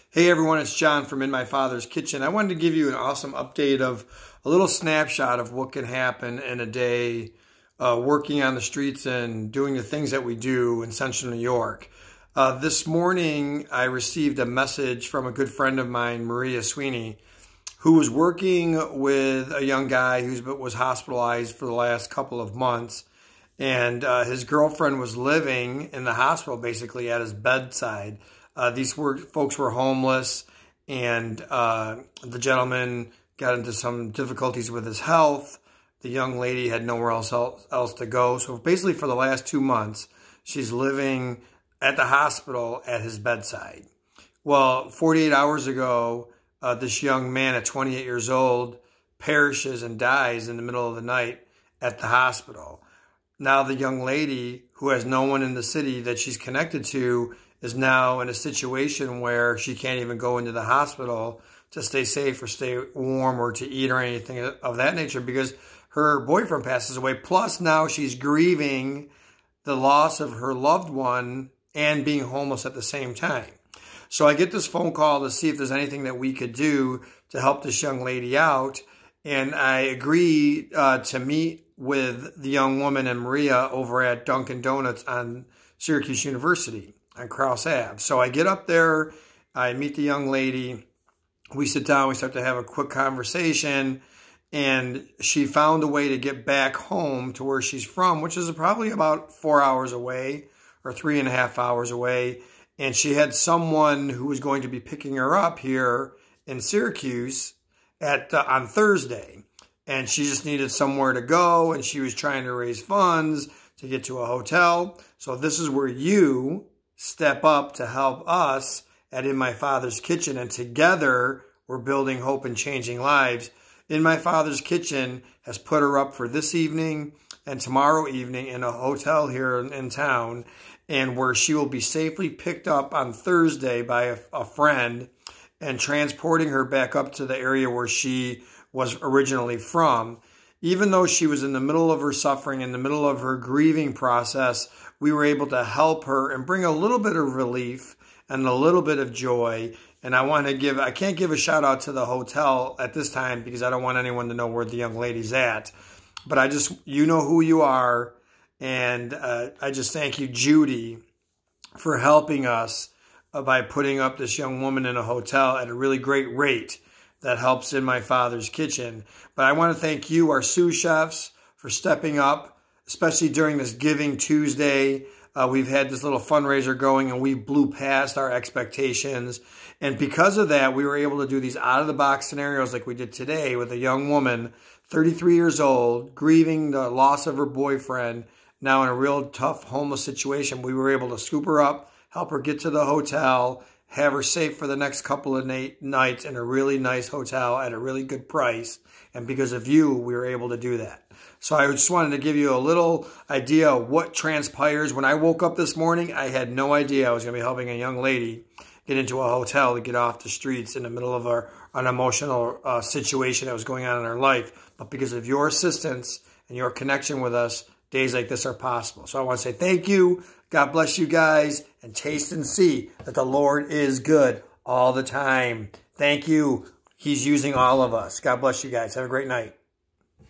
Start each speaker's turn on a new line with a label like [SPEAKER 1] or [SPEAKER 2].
[SPEAKER 1] Hey everyone, it's John from In My Father's Kitchen. I wanted to give you an awesome update of a little snapshot of what can happen in a day working on the streets and doing the things that we do in Central New York. This morning, I received a message from a good friend of mine, Maria Sweeney, who was working with a young guy who was hospitalized for the last couple of months. And his girlfriend was living in the hospital, basically at his bedside. These folks were homeless, and the gentleman got into some difficulties with his health. The young lady had nowhere else to go. So basically for the last 2 months, she's living at the hospital at his bedside. Well, 48 hours ago, this young man at 28 years old perishes and dies in the middle of the night at the hospital. Now the young lady, who has no one in the city that she's connected to, is now in a situation where she can't even go into the hospital to stay safe or stay warm or to eat or anything of that nature because her boyfriend passes away. Plus now she's grieving the loss of her loved one and being homeless at the same time. So I get this phone call to see if there's anything that we could do to help this young lady out. And I agree to meet with the young woman and Maria over at Dunkin' Donuts on Syracuse University on Krause Ave. So I get up there, I meet the young lady, we sit down, we start to have a quick conversation, and she found a way to get back home to where she's from, which is probably about 4 hours away or 3.5 hours away. And she had someone who was going to be picking her up here in Syracuse on Thursday. And she just needed somewhere to go, and she was trying to raise funds to get to a hotel. So this is where you step up to help us at In My Father's Kitchen, and together we're building hope and changing lives. In My Father's Kitchen has put her up for this evening and tomorrow evening in a hotel here in town, and where she will be safely picked up on Thursday by a friend and transporting her back up to the area where she was originally from. Even though she was in the middle of her suffering, in the middle of her grieving process, we were able to help her and bring a little bit of relief and a little bit of joy. And I can't give a shout out to the hotel at this time because I don't want anyone to know where the young lady's at. But you know who you are. And I just thank you, Judy, for helping us by putting up this young woman in a hotel at a really great rate that helps In My Father's Kitchen. But I want to thank you, our sous chefs, for stepping up, especially during this Giving Tuesday. We've had this little fundraiser going, and we blew past our expectations. And because of that, we were able to do these out-of-the-box scenarios like we did today with a young woman, 33 years old, grieving the loss of her boyfriend, now in a real tough homeless situation. We were able to scoop her up, help her get to the hotel, have her safe for the next couple of nights in a really nice hotel at a really good price. And because of you, we were able to do that. So I just wanted to give you a little idea of what transpires. When I woke up this morning, I had no idea I was going to be helping a young lady get into a hotel to get off the streets in the middle of an emotional situation that was going on in her life. But because of your assistance and your connection with us, days like this are possible. So I want to say thank you. God bless you guys, and taste and see that the Lord is good all the time. Thank you. He's using all of us. God bless you guys. Have a great night.